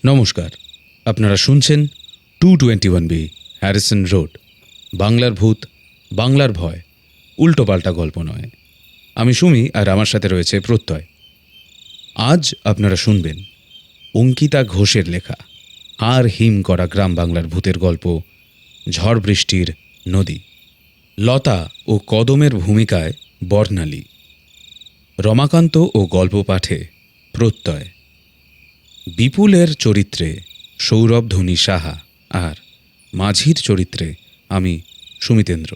নমস্কার, আপনারা শুনছেন 221B হ্যারিসন রোড, বাংলার ভূত, বাংলার ভয়, উল্টোপাল্টা গল্প নয়। আমি সুমি, আর আমার সাথে রয়েছে প্রত্যয়। আজ আপনারা শুনবেন অঙ্কিতা ঘোষের লেখা আর হিম করা গ্রাম বাংলার ভূতের গল্প ঝড় বৃষ্টির নদী। লতা ও কদমের ভূমিকায় বর্ণালী, রমাকান্ত ও গল্প পাঠে প্রত্যয়, বিপুলের চরিত্রে সৌরভ ধনী সাহা, আর মাঝির চরিত্রে আমি সুমিতেন্দ্র।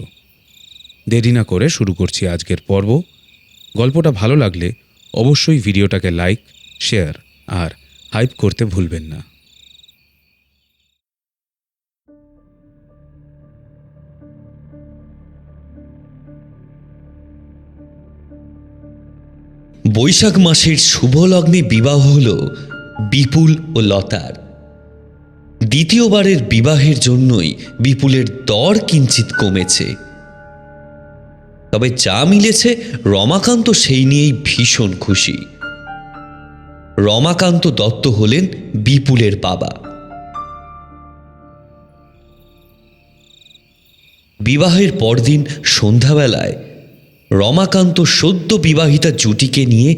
দেরি না করে শুরু করছি আজকের পর্ব। গল্পটা ভালো লাগলে অবশ্যই ভিডিওটাকে লাইক, শেয়ার আর হাইপ করতে ভুলবেন না। বৈশাখ মাসের শুভ লগ্নে বিবাহ হল বিপুল ও লতার। দ্বিতীয়বারের বিবাহের জন্যই বিপুলের দর কিঞ্চিত কমেছে, তবে যা মিলেছে রমাকান্ত সেই নিয়েই ভীষণ খুশি। রমাকান্ত দত্ত হলেন বিপুলের বাবা। বিবাহের পরদিন সন্ধ্যাবেলায় রমাকান্ত সদ্য বিবাহিতা জুটিকে নিয়ে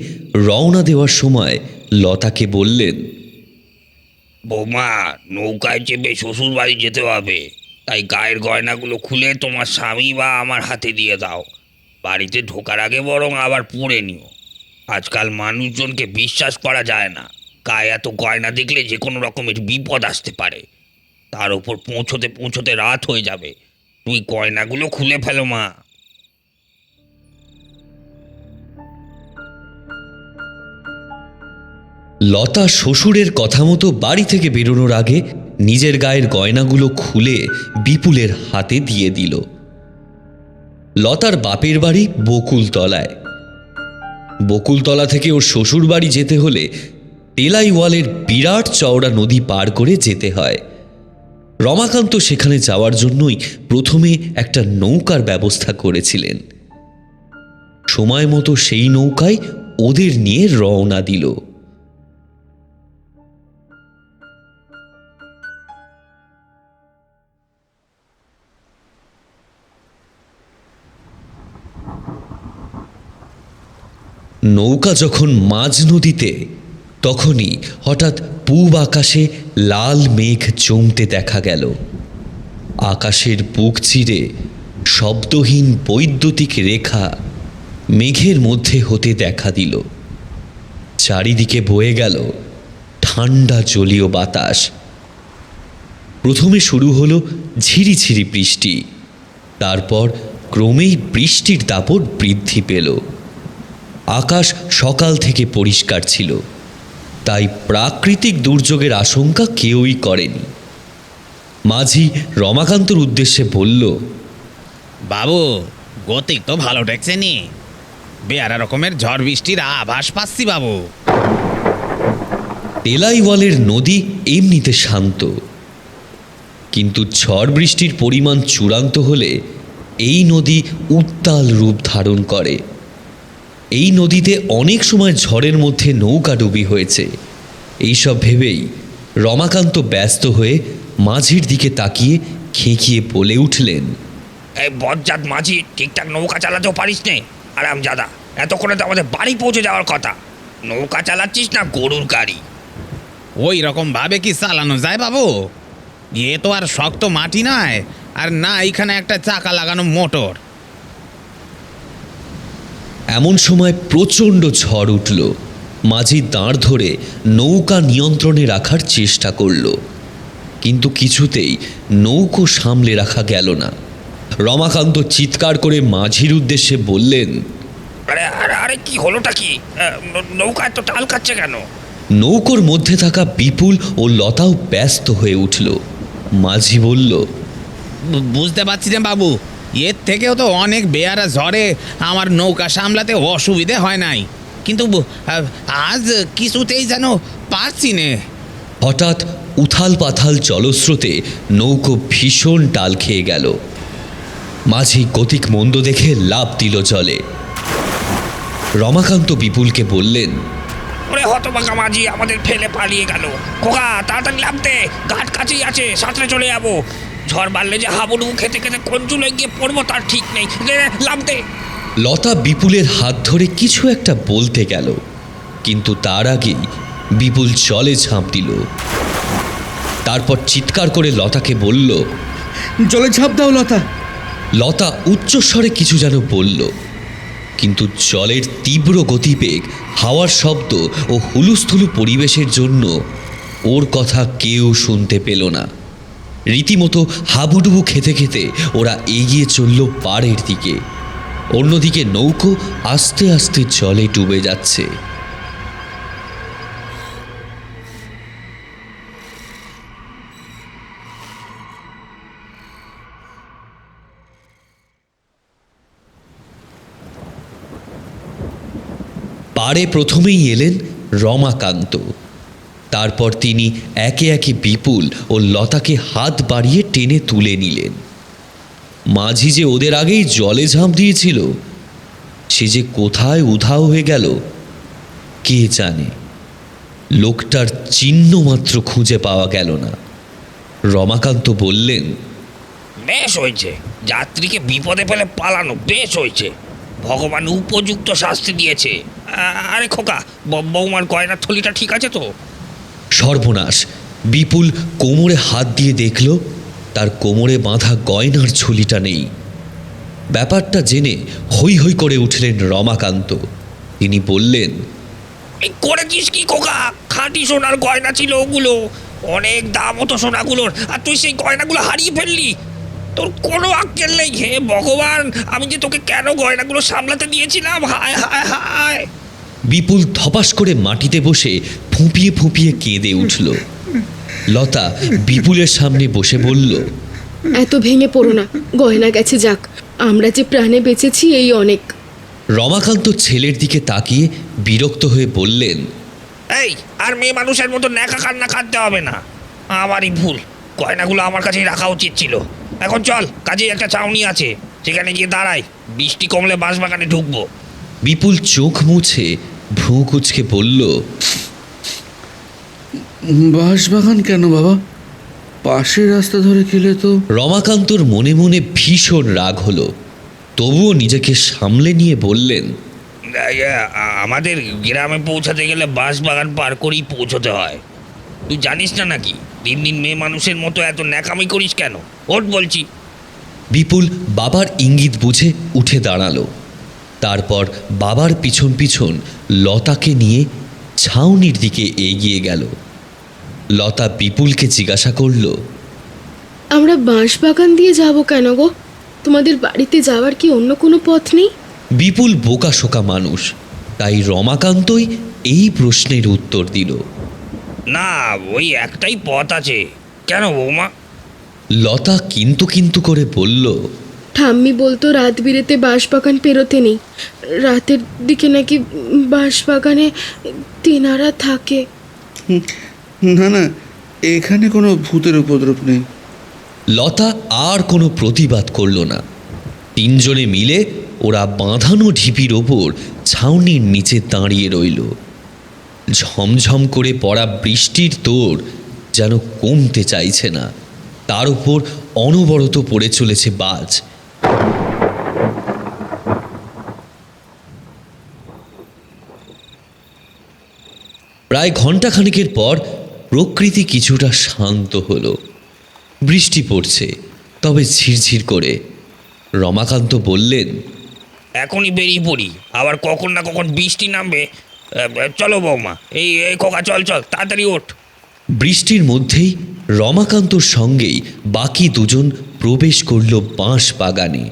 রওনা দেওয়ার সময় লতাকে বললেন, বৌমা, নৌকায় চেপে শ্বশুর বাড়ি যেতে হবে, তাই গায়ের গয়নাগুলো খুলে তোমার স্বামী বা আমার হাতে দিয়ে দাও। বাড়িতে ঢোকার আগে বরং আবার পরে নিও। আজকাল মানুষজনকে বিশ্বাস করা যায় না। গায়ে এত গয়না দেখলে যে কোনো রকমের বিপদ আসতে পারে। তার উপর পৌঁছতে পৌঁছতে রাত হয়ে যাবে। তুই গয়নাগুলো খুলে ফেলো মা। লতা শ্বশুরের কথা মতো বাড়ি থেকে বেরোনোর আগে নিজের গায়ের গয়নাগুলো খুলে বিপুলের হাতে দিয়ে দিল। লতার বাপের বাড়ি বকুলতলায়। বকুলতলা থেকে ওর শ্বশুর বাড়ি যেতে হলে তেলাইওয়ালের বিরাট চওড়া নদী পার করে যেতে হয়। রমাকান্ত সেখানে যাওয়ার জন্যই প্রথমে একটা নৌকার ব্যবস্থা করেছিলেন। সময় মতো সেই নৌকায় ওদের নিয়ে রওনা দিল। নৌকা যখন মাঝ নদীতে, তখনই হঠাৎ পূব আকাশে লাল মেঘ জমতে দেখা গেল। আকাশের বুক চিরে শব্দহীন বৈদ্যুতিক রেখা মেঘের মধ্যে হতে দেখা দিল। চারিদিকে বয়ে গেল ঠান্ডা জলীয় বাতাস। প্রথমে শুরু হলো ঝিরিঝিরি বৃষ্টি, তারপর ক্রমেই বৃষ্টির দাপট বৃদ্ধি পেল। আকাশ সকাল থেকে পরিষ্কার ছিল, তাই প্রাকৃতিক দুর্যোগের আশঙ্কা কেউই করেনি। মাঝি রমাকান্তর উদ্দেশ্যে বলল, বাবু, গতিক তো ভালো ঠেকছে নি। বেয়ারা রকমের ঝড় বৃষ্টির আভাস পাচ্ছি বাবু। তেলাইওয়ালের নদী এমনিতে শান্ত, কিন্তু ঝড় বৃষ্টির পরিমাণ চূড়ান্ত হলে এই নদী উত্তাল রূপ ধারণ করে। এই নদীতে অনেক সময় ঝড়ের মধ্যে নৌকাডুবি হয়েছে। এইসব ভেবেই রমাকান্ত ব্যস্ত হয়ে মাঝির দিকে তাকিয়ে খেঁকিয়ে বলে উঠলেন, এই বজ্জাত মাঝি, ঠিকঠাক নৌকা চালাতেও পারিস নে? আরামজাদা, এতক্ষণে তো আমাদের বাড়ি পৌঁছে যাওয়ার কথা। নৌকা চালাচ্ছিস না গরুর গাড়ি? ওই রকম ভাবে কি চালানো যায় বাবু? এ তো আর শক্ত মাটি নয়, আর না এখানে একটা চাকা লাগানো মোটর। এমন সময় প্রচণ্ড ঝড় উঠল। মাঝি দাঁড় ধরে নৌকা নিয়ন্ত্রণে রাখার চেষ্টা করল, কিন্তু কিছুতেই নৌকো সামলে রাখা গেল না। রমাকান্ত চিৎকার করে মাঝির উদ্দেশ্যে বললেন, আরে আরে আরে, কি হলোটা কি? নৌকায় তো টাল খাচ্ছে কেন? নৌকোর মধ্যে থাকা বিপুল ও লতাও ব্যস্ত হয়ে উঠল। মাঝি বলল, বুঝতে পারছি না বাবু, এর থেকেও তো অনেক বেয়ারা ঝড়ে আমার নৌকা সামলাতে অসুবিধে হয় নাই, কিন্তু আজ কিছুতেই যেন পারছি নে। হঠাৎ উথাল পাথাল জলস্রোতে নৌকো ভীষণ টাল খেয়ে গেল। মাঝি গতিক মন্দ দেখে লাফ দিল জলে। রমাকান্ত বিপুলকে বললেন, ওরে হতবাকা মাঝি আমাদের ফেলে পালিয়ে গেল। খোকা তাড়াতাড়ি নামতে, ঘাট কাছেই আছে, সাঁতরে চলে যাবো। ঝড় বাড়লে যে হাবুডুবু খেতে খেতে কোন চুলোয় গিয়ে পড়বো তার ঠিক নেই। নামতে। লতা বিপুলের হাত ধরে কিছু একটা বলতে গেল, কিন্তু তার আগেই বিপুল জলে ঝাঁপ দিল। তারপর চিৎকার করে লতাকে বলল, জলে ঝাঁপ দাও লতা। লতা উচ্চস্বরে কিছু যেন বলল, কিন্তু জলের তীব্র গতিবেগ, হাওয়ার শব্দ ও হুলুস্থুলু পরিবেশের জন্য ওর কথা কেউ শুনতে পেল না। রীতিমতো হাবুডুবু খেতে খেতে ওরা এগিয়ে চলল পাড়ের দিকে। অন্যদিকে নৌকো আস্তে আস্তে জলে ডুবে যাচ্ছে। পাড়ে প্রথমেই এলেন রমাকান্ত। তারপর তিনি একে একে বিপুল ও লতাকে হাত বাড়িয়ে টেনে তুলে নিলেন। মাঝি যে ওদের আগেই জলে ঝাঁপ দিয়েছিল, সে যে কোথায় উধাও হয়ে গেল কে জানে। লোকটার চিহ্ন মাত্র খুঁজে পাওয়া গেল না। রমাকান্ত বললেন, বেশ হয়েছে, যাত্রীকে বিপদে ফেলে পালানো বেশ হয়েছে। ভগবান উপযুক্ত শাস্তি দিয়েছে। আরে খোকা, বৌমার গয়নার থলিটা ঠিক আছে তো? সর্বনাশ! বিপুল কোমরে হাত দিয়ে দেখল তার কোমরে বাঁধা গয়নার ঝুলিটা নেই। ব্যাপারটা জেনে হৈ হৈ করে উঠলেন রমাকান্ত। তিনি বললেন, এই করেছিস কি খোকা? খাঁটি সোনার গয়না ছিল ওগুলো, অনেক দাম হতো সোনাগুলোর, আর তুই সেই গয়নাগুলো হারিয়ে ফেললি। তোর কোনো আক্কেল নেই। হে ভগবান, আমি যে তোকে কেন গয়নাগুলো সামলাতে দিয়েছিলাম। হায় হায় হায়। বিপুল ধপাস করে মাটিতে বসে ফুঁপিয়ে ফুঁপিয়ে কেঁদে উঠল। লতা বিপুলের সামনে বসে বলল, এত ভেঙে পড়ো না, গয়না গেছে যাক, আমরা যে প্রাণে বেঁচেছি এই অনেক। রমাকান্ত ছেলের দিকে তাকিয়ে বিরক্ত হয়ে বললেন, এই আর মেয়ে মানুষের মতো ন্যাকা কান্না কাঁদতে হবে না। আমারই ভুল, গয়নাগুলো আমার কাছেই রাখা উচিত ছিল। এখন চল, কাজেই একটা ছাউনি আছে, সেখানে গিয়ে দাঁড়াই। বৃষ্টি কমলে বাঁশবাগানে ঢুকবো। বিপুল চোখ মুছে ভ্রু কুঁচকে বলল, বাঁশবাগান কেন বাবা? পাশের রাস্তা ধরে গেলে তো। রমাকান্তর মনে মনে ভীষণ রাগ হলো, তবুও নিজেকে সামলে নিয়ে বললেন, আমাদের গ্রামে পৌঁছাতে গেলে বাঁশবাগান পার করেই পৌঁছতে হয়। তুই জানিস না নাকি? দিন দিন মেয়ে মানুষের মতো এত ন্যাকামি করিস কেন? ওঠ বলছি। বিপুল বাবার ইঙ্গিত বুঝে উঠে দাঁড়ালো। তারপর বাবার পিছন পিছন লতাকে নিয়ে ছাউনির দিকে এগিয়ে গেল। লতা বিপুলকে জিজ্ঞাসা করল, আমরা বাঁশবাগান দিয়ে যাব কেন গো? তোমাদের বাড়িতে যাওয়ার কি অন্য কোনো পথ নেই? বিপুল বোকাশোকা মানুষ, তাই রমাকান্তই এই প্রশ্নের উত্তর দিল। না, ওই একটাই পথ আছে। কেন বৌমা? লতা কিন্তু কিন্তু করে বলল, ঠাম্মি বলতো রাত বিরেতে বাঁশবাগান পেরোতে নেই, রাতের দিকে নাকি বাঁশবাগানে তেনারা থাকে। না না, এখানে কোনো ভূতের উপদ্রব নেই। লতা আর কোনো প্রতিবাদ করল না। তিনজনে মিলে ওরা বাঁধানো ঢিপির ওপর ছাউনির নিচে দাঁড়িয়ে রইল। ঝমঝম করে পড়া বৃষ্টির তোড় যেন কমতে চাইছে না, তার উপর অনবরত পড়ে চলেছে বাজ। প্রায় ঘণ্টাখানেকের পর প্রকৃতি কিছুটা শান্ত হলো। বৃষ্টি পড়ছে, তবে ঝিরঝির করে। রমাকান্ত বললেন, এখনই বেরিয়ে পড়ি, আবার কখন না কখন বৃষ্টি নামবে। চলো বৌমা, এই এই খোকা, চল চল, তাড়াতাড়ি ওঠ। বৃষ্টির মধ্যেই রমাকান্তর সঙ্গেই বাকি দুজন প্রবেশ করল বাঁশ বাগানে।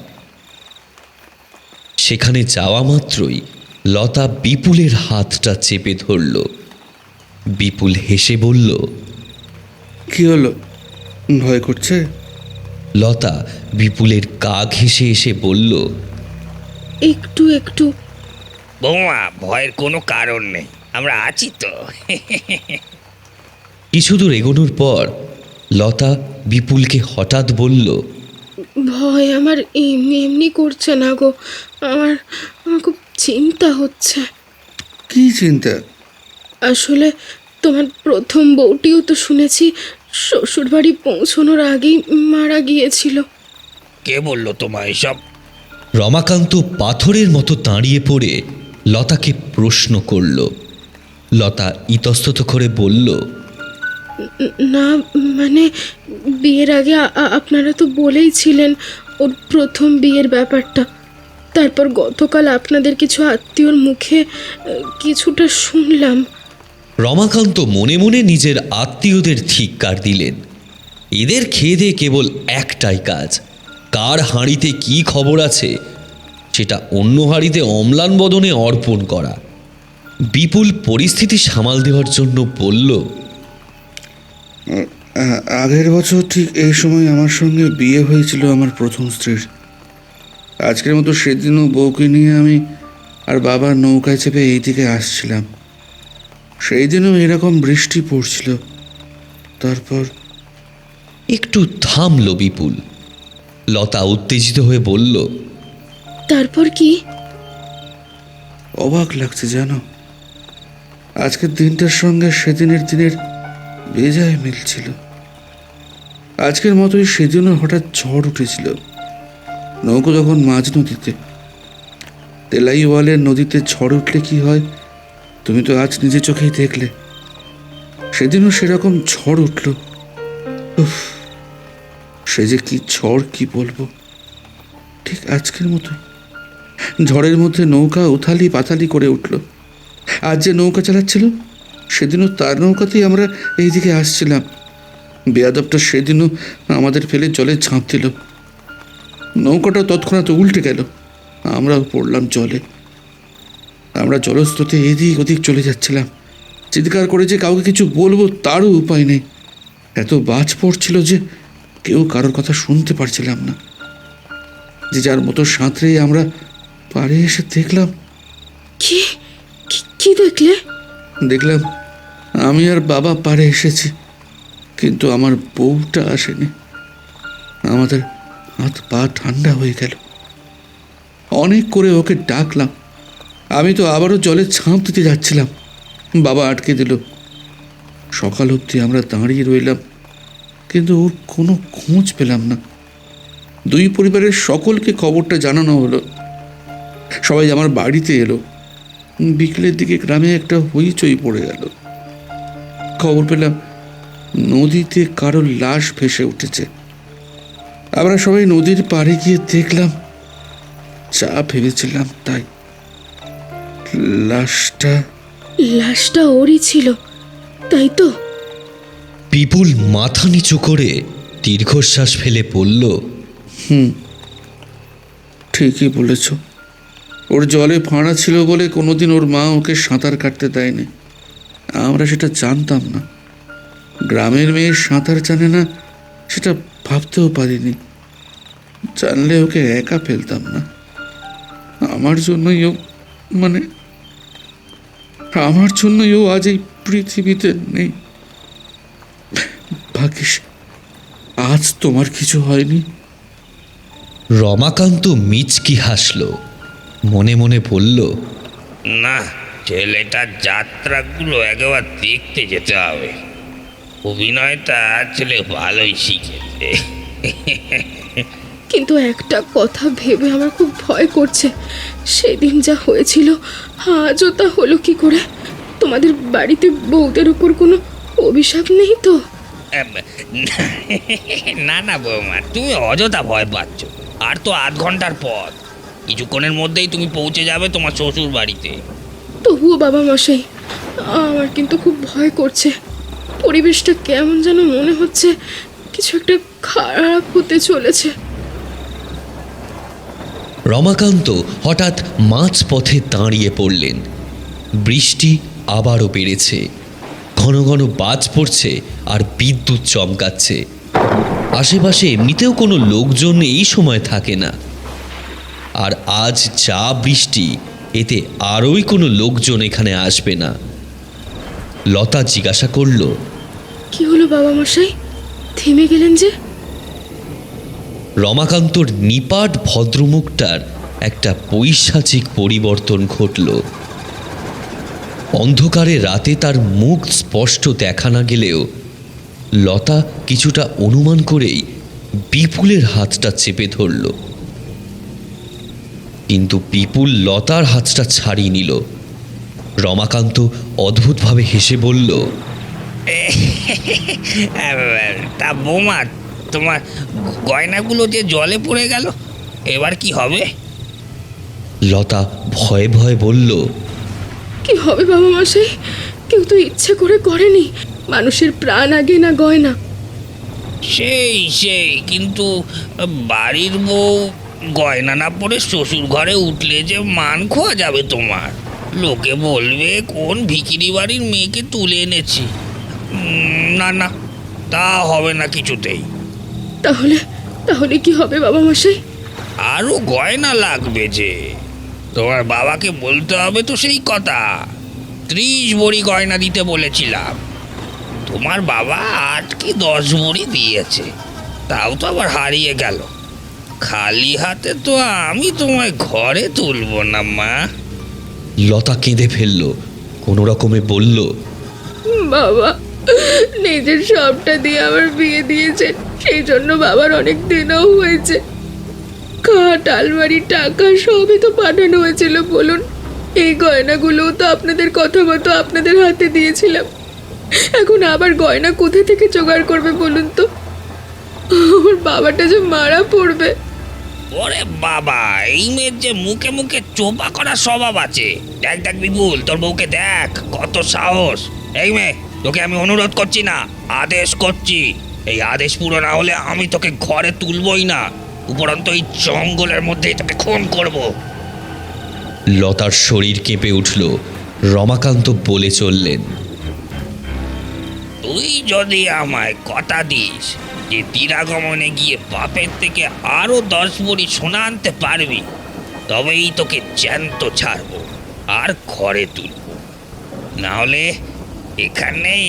সেখানে যাওয়া মাত্রই লতা বিপুলের হাতটা চেপে ধরল। বিপুল হেসে বলল, কি হলো, ভয় করছে? লতা বিপুলের গা ঘেঁষে এসে বলল, একটু একটু। বৌমা, ভয়ের কোনো কারণ নেই, আমরা আছি তো। কিছু দূর এগোনোর পর লতা বিপুলকে হঠাৎ বলল, ভয় আমার এমনি এমনি করছে না গো, আমার আমার খুব চিন্তা হচ্ছে। কি চিন্তা? আসলে তোমার প্রথম বউটিও তো শুনেছি শ্বশুরবাড়ি পৌঁছানোর আগেই মারা গিয়েছিল। কে বললো তোমায় এসব? রমাকান্ত পাথরের মতো দাঁড়িয়ে পড়ে লতাকে প্রশ্ন করল। লতা ইতস্তত করে বলল, না মানে বিয়ের আগে আপনারা তো বলেই ছিলেন ওর প্রথম বিয়ের ব্যাপারটা। তারপর গতকাল আপনাদের কিছু আত্মীয়র মুখে কিছুটা শুনলাম। রমাকান্ত মনে মনে নিজের আত্মীয়দের ধিক্কার দিলেন। এদের খেয়ে দিয়ে কেবল একটাই কাজ, কার হাঁড়িতে কি খবর আছে সেটা অন্য হাঁড়িতে অম্লান বদনে অর্পণ করা। বিপুল পরিস্থিতি সামাল দেওয়ার জন্য বলল, আগের বছর ঠিক এই সময় আমার সঙ্গে বিয়ে হয়েছিল আমার প্রথম স্ত্রীর। আজকের মতো সেদিনও বউকে নিয়ে আমি আর বাবা নৌকায় চেপে এইদিকে আসছিলাম। সেই দিনও এরকম বৃষ্টি পড়ছিল। তারপর একটু থামল বিপুল। লতা উত্তেজিত হয়ে বলল, তারপর কি? অবাক লাগছে জানো, আজকের দিনটার সঙ্গে সেদিনের দিনের বেজায় মিলছিল। আজকের মতোই সেদিনও হঠাৎ ঝড় উঠেছিল। নৌকো যখন মাঝ নদীতে, তেলাইওয়ালের নদীতে ঝড় উঠলে কি হয় তুমি তো আজ নিজে চোখেই দেখলে। সেদিনও সেরকম ঝড় উঠল। উফ, সে যে কি ঝড় কি বলবো। ঠিক আজকের মতো ঝড়ের মধ্যে নৌকা উথালি পাথালি করে উঠল। আজ যে নৌকা চালাচ্ছিল সেদিনও তার নৌকাতেই আমরা এইদিকে আসছিলাম। বেয়াদবটা সেদিনও আমাদের ফেলে জলে ঝাঁপ দিল। নৌকাটা তৎক্ষণাৎ উল্টে গেল, আমরাও পড়লাম জলে। আমরা জলস্রোতে এদিক ওদিক চলে যাচ্ছিলাম। চিৎকার করে যে কাউকে কিছু বলবো তারও উপায় নেই। এত বাজ পড়ছিল যে কেউ কারোর কথা শুনতে পারছিলাম না। যে যার মতো সাঁতরেই আমরা পাড়ে এসে দেখলাম কি কি দেখলে? দেখলাম আমি আর বাবা পাড়ে এসেছি, কিন্তু আমার বউটা আসেনি। আমাদের হাত পা ঠান্ডা হয়ে গেল। অনেক করে ওকে ডাকলাম। আমি তো আবারও জলে ঝাঁপ দিতে যাচ্ছিলাম, বাবা আটকে দিল। সকাল অবধি আমরা দাঁড়িয়ে রইলাম, কিন্তু ওর কোনো খোঁজ পেলাম না। দুই পরিবারের সকলকে খবরটা জানানো হলো। সবাই আমার বাড়িতে এলো। বিকেলের দিকে গ্রামে একটা হইচই পড়ে গেল। খবর পেলাম নদীতে কারোর লাশ ভেসে উঠেছে। আমরা সবাই নদীর পাড়ে গিয়ে দেখলাম যা ভেবেছিলাম তাই। লাশটা ওরই ছিল, তাই তো? বিপুল মাথা নিচু করে দীর্ঘশ্বাস ফেলে বলল, ঠিকই বলেছ। ওর জলে ফাঁড়া ছিল বলে কোনোদিন ওর মা ওকে সাঁতার কাটতে দেয়নি। আমরা সেটা জানতাম না। গ্রামের মেয়ে সাঁতার জানে না সেটা ভাবতেও পারিনি। জানলে ওকে একা ফেলতাম না। আমার জন্যই ও আজ এই পৃথিবীতে নেই। ভাগ্যিস আজ তোমার কিছু হয়নি। রমাকান্ত মিচকি হাসল। মনে মনে বলল, না, ছেলেটার যাত্রাগুলো একবার দেখতে যেতে হবে। অভিনয়টা ছেলে ভালোই শিখেছে। কিন্তু একটা কথা ভেবে আমার খুব ভয় করছে। সেদিন যা হয়েছিল আজও তা হলো কি করে? তোমাদের বাড়িতে বউদের উপর কোনো অভিশাপ নেই তো? না না বৌমা, তুমি অযথা ভয় পাচ্ছ। আর তো আধ ঘন্টার পথ, কিছুক্ষণের মধ্যেই তুমি পৌঁছে যাবে তোমার শ্বশুর বাড়িতে। তবুও বাবা মশাই, আমার কিন্তু খুব ভয় করছে। পরিবেশটা কেমন যেন মনে হচ্ছে কিছু একটা খারাপ হতে চলেছে। রমাকান্ত হঠাৎ মাঝপথে দাঁড়িয়ে পড়লেন। বৃষ্টি আবারও বেড়েছে। ঘন ঘন বাজ পড়ছে আর বিদ্যুৎ চমকাচ্ছে। আশেপাশে এমনিতেও কোনো লোকজন এই সময় থাকে না। আর আজ যা বৃষ্টি, এতে আরোই কোনো লোকজন এখানে আসবে না। লতা জিজ্ঞাসা করল, কি হলো বাবা মশাই, থেমে গেলেন যে? রমাকান্তর নিপাট ভদ্রমুখটার একটা পৈশাচিক পরিবর্তন ঘটল। অন্ধকারে রাতে তার মুখ স্পষ্ট দেখা না গেলেও লতা কিছুটা অনুমান করেই বিপুলের হাতটা চেপে ধরল, কিন্তু বিপুল লতার হাতটা ছাড়িয়ে নিল। রমাকান্ত অদ্ভুতভাবে হেসে বলল, তা বৌমা, তোমার গয়নাগুলো যে জলে পড়ে গেল, এবার কি হবে? লতা ভয়ে ভয়ে বলল, কি হবে বাবা মশাই? কেউ তো ইচ্ছে করে করেনি। মানুষের প্রাণ আগে না গয়না। সেই কিন্তু বাড়ির বউ গয়না না পরে শ্বশুর ঘরে উঠলে যে মান খোয়া যাবে তোমার। লোকে বলবে কোন ভিখিরি বাড়ির মেয়েকে তুলে এনেছি। না না, তা হবে না কিছুতেই। তাহলে তাহলে কি হবে বাবা মশাই? আরও গয়না লাগবে যে। তোমার বাবাকে বলতে হবে তো সেই কথা। 30 ভরি গয়না দিতে বলেছিলাম। তোমার বাবা 8 কি 10 ভরি দিয়েছে, তাও তো আবার হারিয়ে গেল। খালি হাতে তো আমি তোমায় ঘরে তুলব না মা। লতা কেঁদে ফেলল, কোনো রকমে বলল, বাবা নিজের সবটা দিয়ে আমার বিয়ে দিয়েছেন, সেই জন্য বাবার অনেক দিনও হয়েছে। খাট, আলমারি, টাকা সবই তো পাঠানো হয়েছিল বলুন। এই গয়নাগুলোও তো আপনাদের কথা মতো আপনাদের হাতে দিয়েছিলাম। এখন আবার গয়না কোথা থেকে জোগাড় করবে বলুন তো? আমার বাবাটা যে মারা পড়বে। ওরে বাবা, এই মেয়ের যে মুখে মুখে চোপা করা স্বভাব আছে। দেখ দেখ বিপুল, তোর বউকে দেখ, কত সাহস। এই মেয়ে, তোকে আমি অনুরোধ করছি না, আদেশ করছি। এই আদেশ পুরো না হলে আমি তোকে ঘরে তুলবই না, উপরন্ত এই জঙ্গলের মধ্যেই তোকে খুন করব। লতার শরীর কেঁপে উঠল। রমাকান্ত বলে চললেন, তুই যদি আমায় কথা দিস যে তীরাগমনে গিয়ে বাপের থেকে আরো 10 ভরি সোনা আনতে পারবি, তবেই তোকে জ্যান্ত ছাড়বো আর ঘরে তুলব। না হলে এখানেই।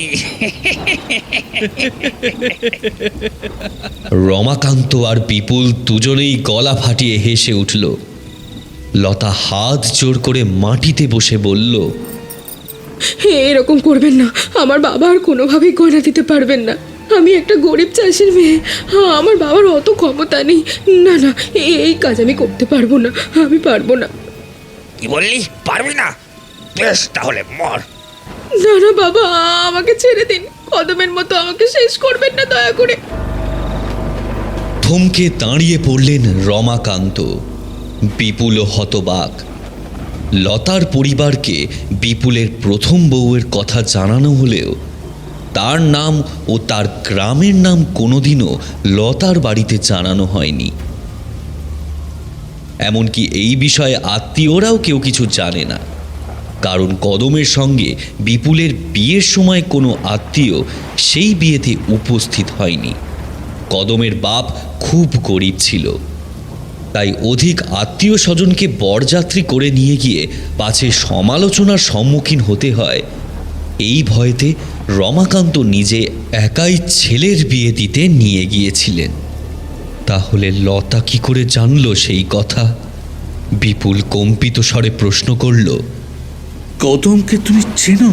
রমাকান্ত আর বিপুল দুজনেই গলা ফাটিয়ে হেসে উঠল। লতা হাত জোর করে মাটিতে বসে বলল, এরকম করবেন না। আমার বাবা আর কোনোভাবেই গয়না দিতে পারবেন না। আমি একটা গরিব চাষির মেয়ে, আমার বাবার অত ক্ষমতা নেই। না না, এই কাজ আমি করতে পারবো না, আমি পারবো না। কি বললি, পারবি না? বেশ, তাহলে মর। না না বাবা, আমাকে ছেড়ে দিন। কদমের মতো আমাকে শেষ করবেন না দয়া করে। থমকে দাঁড়িয়ে পড়লেন রমাকান্ত। বিপুল হতবাক। লতার পরিবারকে বিপুলের প্রথম বউয়ের কথা জানানো হলেও তার নাম ও তার গ্রামের নাম কোনোদিনও লতার বাড়িতে জানানো হয়নি। এমনকি এই বিষয়ে আত্মীয়রাও কেউ কিছু জানে না, কারণ কদমের সঙ্গে বিপুলের বিয়ের সময় কোনো আত্মীয় সেই বিয়েতে উপস্থিত হয়নি। কদমের বাপ খুব গরিব ছিল, তাই অধিক আত্মীয় স্বজনকে বরযাত্রী করে নিয়ে গিয়ে পাছে সমালোচনার সম্মুখীন হতে হয়, এই ভয়েতে রমাকান্ত নিজে একাই ছেলের বিয়ে দিতে নিয়ে গিয়েছিলেন। তাহলে লতা কি করে জানল সেই কথা? বিপুল কম্পিত স্বরে প্রশ্ন করল, কদমকে তুমি চেনো?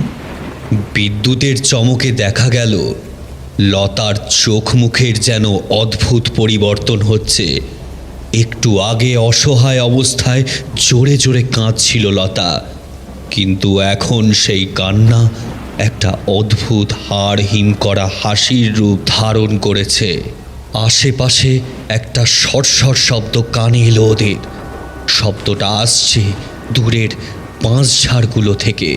বিদ্যুতের চমকে দেখা গেল লতার চোখ মুখের যেন অদ্ভুত পরিবর্তন হচ্ছে। একটু আগে অসহায় অবস্থায় জোরে জোরে কাঁদছিল লতা, কিন্তু এখন সেই কান্না একটা অদ্ভুত হাড় হিম করা হাসির রূপ ধারণ করেছে। আশেপাশে একটা সরসর শব্দ কানে এলো ওদের। শব্দটা আসছে দূরের বাঁশঝাড়গুলো থেকে।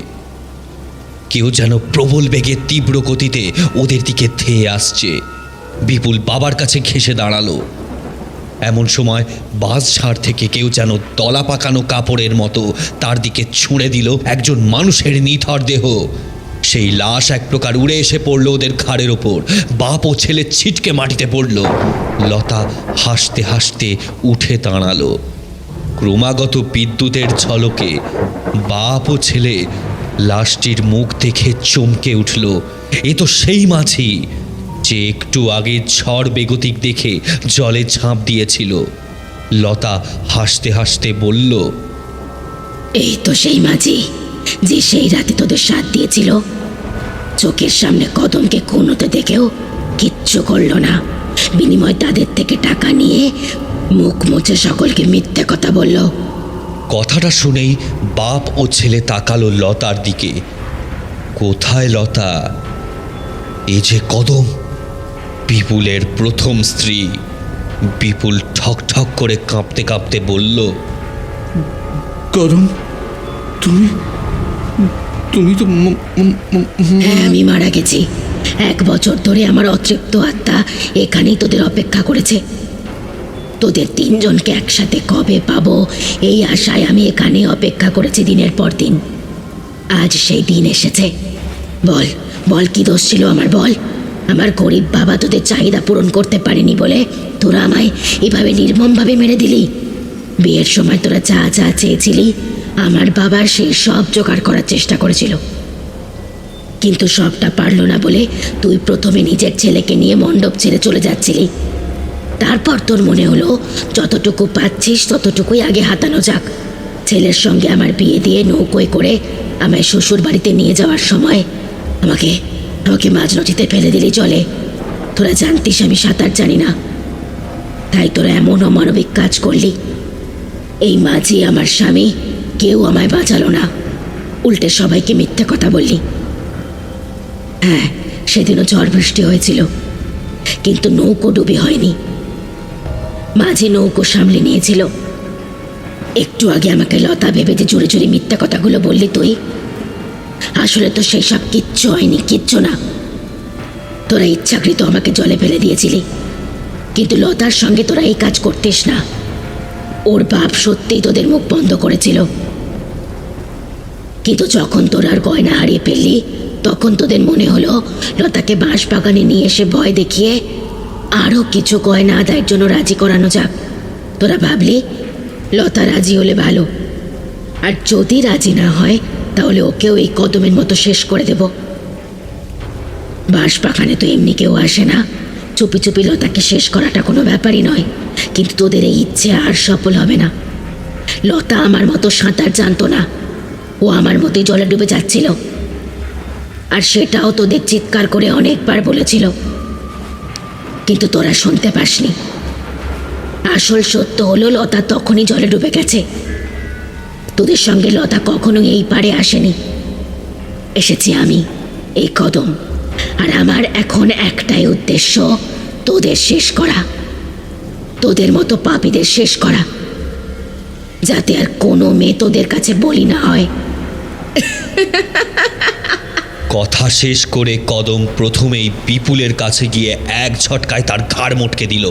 কেউ যেন প্রবল বেগে তীব্র গতিতে ওদের দিকে ধেয়ে আসছে। বিপুল বাবার কাছে ঘেঁষে দাঁড়ালো। এমন সময় বাঁশঝাড় থেকে কেউ যেন দলা পাকানো কাপড়ের মতো তার দিকে ছুঁড়ে দিল একজন মানুষের নিথর দেহ। সেই লাশ এক প্রকার উড়ে এসে পড়ল ওদের ঘাড়ের ওপর। বাপ ও ছেলে ছিটকে মাটিতে পড়ল। লতা হাসতে হাসতে উঠে দাঁড়ালো। ক্রমাগত বিদ্যুতের ঝলকে বাপ ও ছেলে লাশটির মুখ দেখে চমকে উঠল। এ তো সেই মাঝি যে একটু আগে ঝড় বেগতিক দেখে জলে ঝাঁপ দিয়েছিল। লতা হাসতে হাসতে বলল, এই তো সেই মাঝি, যে সেই রাতে তোদের সাথ দিয়েছিল, চোখের সামনে কদমকে খুন হতে দেখেও কিচ্ছু করলো না, বিনিময়ে তাদের থেকে টাকা নিয়ে মুখ মুছে সকলকে মিথ্যে কথা বলল। কথাটা শুনেই বাপ ও ছেলে তাকালো লতার দিকে। কোথায় লতা? এ যে কদম, বিপুলের প্রথম স্ত্রী। বিপুল ঠক ঠক করে কাঁপতে কাঁপতে বলল, কদম, তুমি তুমি তো হ্যাঁ, আমি মারা গেছি। 1 বছর ধরে আমার অতৃপ্ত আত্মা এখানেই তোদের অপেক্ষা করেছে। তোদের 3 জনকে একসাথে কবে পাবো এই আশায় আমি এখানে অপেক্ষা করেছি দিনের পর দিন। আজ সেই দিন এসেছে। বল বল, কি দোষ ছিল আমার? বল, আমার গরিব বাবা তোদের চাহিদা পূরণ করতে পারেনি বলে তোরা আমায় এভাবে নির্মমভাবে মেরে দিলি। বিয়ের সময় তোরা যা যা চেয়েছিলি আমার বাবার সেই সব জোগাড় করার চেষ্টা করেছিল, কিন্তু সবটা পারলো না বলে তুই প্রথমে নিজের ছেলেকে নিয়ে মণ্ডপ ছেড়ে চলে যাচ্ছিলি। তারপর তোর মনে হলো যতটুকু পাচ্ছিস ততটুকুই আগে হাতানো যাক। ছেলের সঙ্গে আমার বিয়ে দিয়ে নৌকোয় করে আমায় শ্বশুর বাড়িতে নিয়ে যাওয়ার সময় আমাকে মাঝ নদীতে ফেলে দিলি জলে। তোরা জানতিস আমি সাঁতার জানি না, তাই তোরা এমন অমানবিক কাজ করলি। এই মাঝি আমার স্বামী, কেউ আমায় বাঁচালো না, উল্টে সবাইকে মিথ্যে কথা বললি। হ্যাঁ, সেদিনও ঝড় বৃষ্টি হয়েছিল, কিন্তু নৌকো ডুবে হয়নি। মাঝি নৌকো সামলে নিয়েছিল। একটু আগে আমাকে লতা ভেবে যে জোরে জোরে মিথ্যা কথাগুলো বললি তুই, আসলে তো সেই সব কিচ্ছু হয়নি, কিচ্ছু না। তোরা ইচ্ছাকৃত আমাকে জলে ফেলে দিয়েছিলি, কিন্তু লতার সঙ্গে তোরা এই কাজ করতিস না। ওর বাপ সত্যিই তোদের মুখ বন্ধ করেছিল, কিন্তু যখন তোরা আর গয়না হারিয়ে ফেললি তখন তোদের মনে হলো লতাকে বাঁশ বাগানে নিয়ে এসে ভয় দেখিয়ে আরও কিছু গয়না আদায়ের জন্য রাজি করানো যাক। তোরা ভাবলি লতা রাজি হলে ভালো, আর যদি রাজি না হয় তাহলে ওকেও এই কদমের মতো শেষ করে দেব। বাঁশ বাগানে তো এমনি কেউ আসে না, চুপি চুপি লতাকে শেষ করাটা কোনো ব্যাপারই নয়। কিন্তু তোদের এই ইচ্ছে আর সফল হবে না। লতা আমার মতো সাঁতার জানতো না, ও আমার মতোই জলে ডুবে যাচ্ছিল, আর সেটাও তোদের চিৎকার করে অনেকবার বলেছিল, কিন্তু তোরা শুনতে পাসনি। আসল সত্য হলো লতা তখনই জলে ডুবে গেছে। তোদের সঙ্গে লতা কখনোই এই পারে আসেনি, এসেছি আমি, এই কদম। আর আমার এখন একটাই উদ্দেশ্য, তোদের শেষ করা, তোদের মতো পাপীদের শেষ করা, যাতে আর কোনো মেয়ে তোদের কাছে বলি না হয়। কথা শেষ করে কদম প্রথমেই বিপুলের কাছে গিয়ে এক ঝটকায় তার ঘাড় মটকে দিল।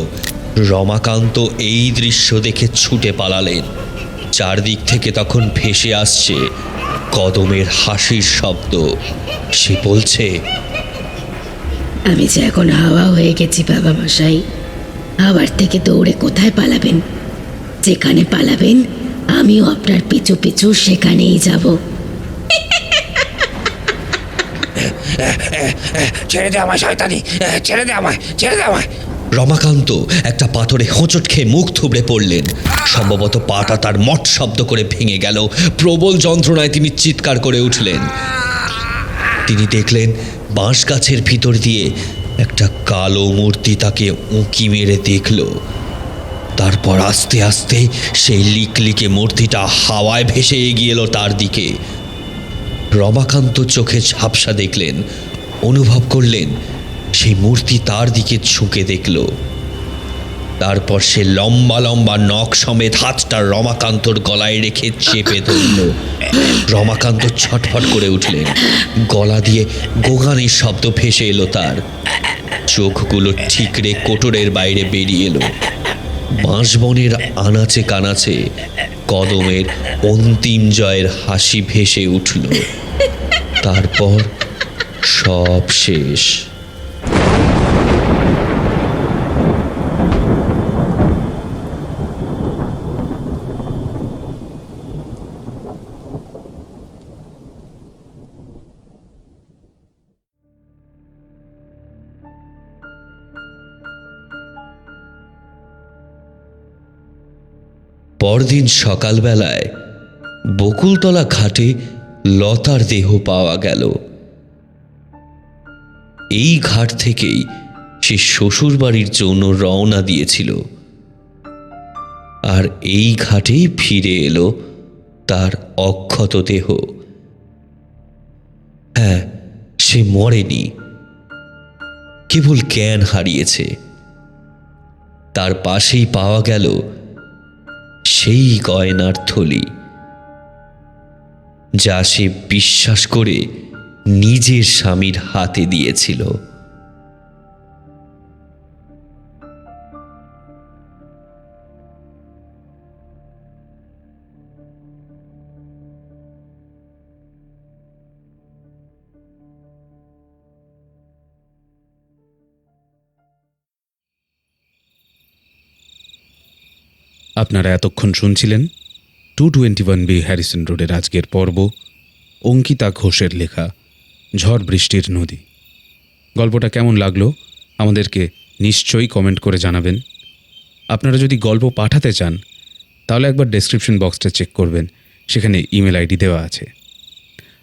রমাকান্ত এই দৃশ্য দেখে ছুটে পালালেন। চারদিক থেকে তখন ভেসে আসছে কদমের হাসির শব্দ। সে বলছে, আমি যে এখন হাওয়া হয়ে গেছি বাবা মশাই, হাওয়ার থেকে দৌড়ে কোথায় পালাবেন? যেখানে পালাবেন আমিও আপনার পিছু পিছু সেখানেই যাব। ছেড়ে দে আমায় শয়তানি, ছেড়ে দে আমায়, ছেড়ে দে আমায়। রমাকান্ত একটা পাথরে হোঁচট খেয়ে মুখ থুবড়ে পড়লেন। সম্ভবত পাটা তার মট শব্দ করে ভেঙে গেল। প্রবল যন্ত্রণায় তিনি চিৎকার করে উঠলেন। তিনি দেখলেন বাঁশ গাছের ভিতর দিয়ে একটা কালো মূর্তি তাকে উঁকি মেরে দেখল। তারপর আস্তে আস্তে সেই লিকলিকে মূর্তিটা হাওয়ায় ভেসে এগিয়ে এলো তার দিকে। রমাকান্ত চোখে ঝাপসা দেখলেন, অনুভব করলেন সেই মূর্তি তার দিকে ঝুঁকে দেখল। তারপর সে লম্বা লম্বা নখ সমেত হাতটা রমাকান্তর গলায় রেখে চেপে ধরল। রমাকান্ত ছটফট করে উঠলেন। গলা দিয়ে গোগানির শব্দ ভেসে এলো তার। চোখগুলো ঠিকরে কোটরের বাইরে বেরিয়ে এলো। বাঁশবনের আনাচে কানাচে কদমের অন্তিম জয়ের হাসি ভেসে উঠল। তারপর সব শেষ। পরদিন সকালবেলায় বকুলতলা ঘাটে লতার দেহ পাওয়া গেল। এই ঘাট থেকেই সে শ্বশুরবাড়ির জন্য রওনা দিয়েছিল, আর এই ঘাটেই ফিরে এলো তার অক্ষত দেহ। হ্যাঁ, সে মরেনি, কেবল জ্ঞান হারিয়েছে। তার পাশেই পাওয়া গেল সেই গয়নার থলি, যা সে বিশ্বাস করে নিজের স্বামীর হাতে দিয়েছিল। আপনারা এতক্ষণ শুনছিলেন 221B হ্যারিসন রোডের আজকের পর্ব, অঙ্কিতা ঘোষের লেখা ঝড় বৃষ্টির নদী। গল্পটা কেমন লাগলো আমাদেরকে নিশ্চয়ই কমেন্ট করে জানাবেন। আপনারা যদি গল্প পাঠাতে চান তাহলে একবার ডেসক্রিপশন বক্সটা চেক করবেন, সেখানে ইমেল আইডি দেওয়া আছে।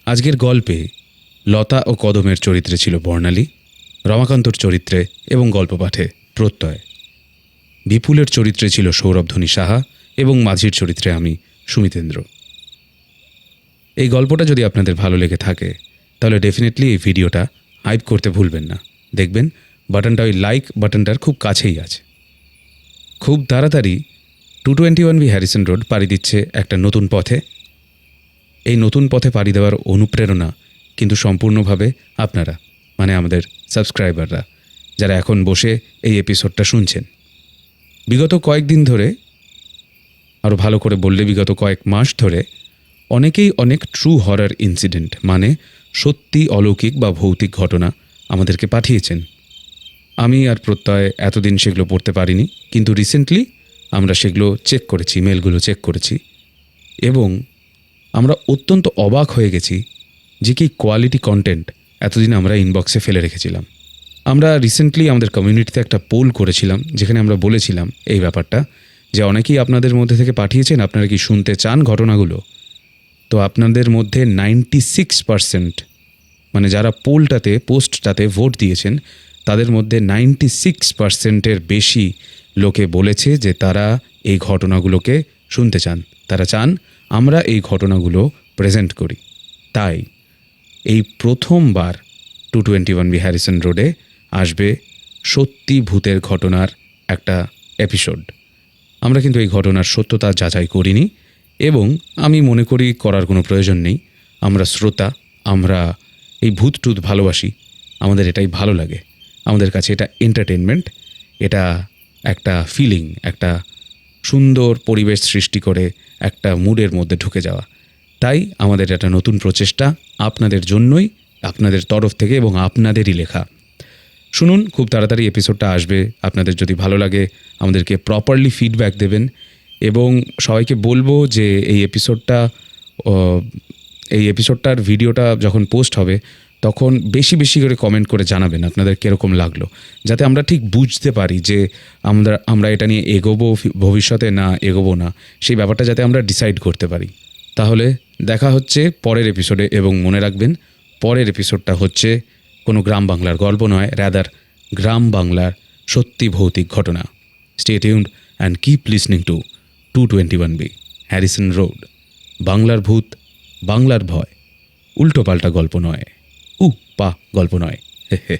আজকের গল্পে লতা ও কদমের চরিত্রে ছিল বর্ণালী, রমাকান্তর চরিত্রে এবং গল্প পাঠে প্রত্যয়, বিপুলের চরিত্রে ছিল সৌরভধ্বনি সাহা এবং মাঝির চরিত্রে আমি সুমিতেন্দ্র। এই গল্পটা যদি আপনাদের ভালো লেগে থাকে তাহলে ডেফিনেটলি এই ভিডিওটা হাইপ করতে ভুলবেন না। দেখবেন বাটনটা ওই লাইক বাটনটার খুব কাছেই আছে। খুব তাড়াতাড়ি 221B হ্যারিসন রোড পাড়ি দিচ্ছে একটা নতুন পথে। এই নতুন পথে পাড়ি দেওয়ার অনুপ্রেরণা কিন্তু সম্পূর্ণভাবে আপনারা, মানে আমাদের সাবস্ক্রাইবাররা, যারা এখন বসে এই এপিসোডটা শুনছেন। বিগত কয়েকদিন ধরে, আরও ভালো করে বললে বিগত কয়েক মাস ধরে, অনেকেই অনেক ট্রু হরর ইনসিডেন্ট, মানে সত্যি অলৌকিক বা ভৌতিক ঘটনা আমাদেরকে পাঠিয়েছেন। আমি আর প্রত্যয় এতদিন সেগুলো পড়তে পারিনি, কিন্তু রিসেন্টলি আমরা সেগুলো চেক করেছি, মেলগুলো চেক করেছি, এবং আমরা অত্যন্ত অবাক হয়ে গেছি যে কি কোয়ালিটি কন্টেন্ট এতদিন আমরা ইনবক্সে ফেলে রেখেছিলাম। আমরা রিসেন্টলি আমাদের কমিউনিটিতে একটা পোল করেছিলাম, যেখানে আমরা বলেছিলাম এই ব্যাপারটা যে অনেকেই আপনাদের মধ্যে থেকে পাঠিয়েছেন আপনারা কি শুনতে চান ঘটনাগুলো। তো আপনাদের মধ্যে 96%, মানে যারা পোলটাতে পোস্টটাতে ভোট দিয়েছেন তাদের মধ্যে 96%-এর বেশি লোকে বলেছে যে তারা এই ঘটনাগুলোকে শুনতে চান, তারা চান আমরা এই ঘটনাগুলো প্রেজেন্ট করি। তাই এই প্রথমবার 221B হ্যারিসন রোডে আসবে সত্যি ভূতের ঘটনার একটা এপিসোড। আমরা কিন্তু এই ঘটনার সত্যতা যাচাই করিনি এবং আমি মনে করি করার কোনো প্রয়োজন নেই। আমরা শ্রোতা, আমরা এই ভূত টুত ভালোবাসি, আমাদের এটাই ভালো লাগে, আমাদের কাছে এটা এন্টারটেনমেন্ট, এটা একটা ফিলিং, একটা সুন্দর পরিবেশ সৃষ্টি করে একটা মুডের মধ্যে ঢুকে যাওয়া। তাই আমাদের একটা নতুন প্রচেষ্টা আপনাদের জন্যই, আপনাদের তরফ থেকে এবং আপনাদেরই লেখা। শুনুন, খুব তাড়াতাড়ি এপিসোডটা আসবে। আপনাদের যদি ভালো লাগে আমাদেরকে প্রপারলি ফিডব্যাক দেবেন এবং সবাইকে বলবো যে এই এপিসোডটার ভিডিওটা যখন পোস্ট হবে তখন বেশি বেশি করে কমেন্ট করে জানাবেন আপনাদের কীরকম লাগলো, যাতে আমরা ঠিক বুঝতে পারি যে আমরা এটা নিয়ে এগোবো ভবিষ্যতে না এগোবো না, সেই ব্যাপারটা যাতে আমরা ডিসাইড করতে পারি। তাহলে দেখা হচ্ছে পরের এপিসোডে, এবং মনে রাখবেন পরের এপিসোডটা হচ্ছে কোনো গ্রাম বাংলার গল্প নয়, রাদার গ্রাম বাংলার সত্যি ভৌতিক ঘটনা। Stay tuned and keep listening to 221B Harrison road. বাংলার ভূত, বাংলার ভয়, উল্টোপাল্টা গল্প নয়, গল্প নয়, হে হে।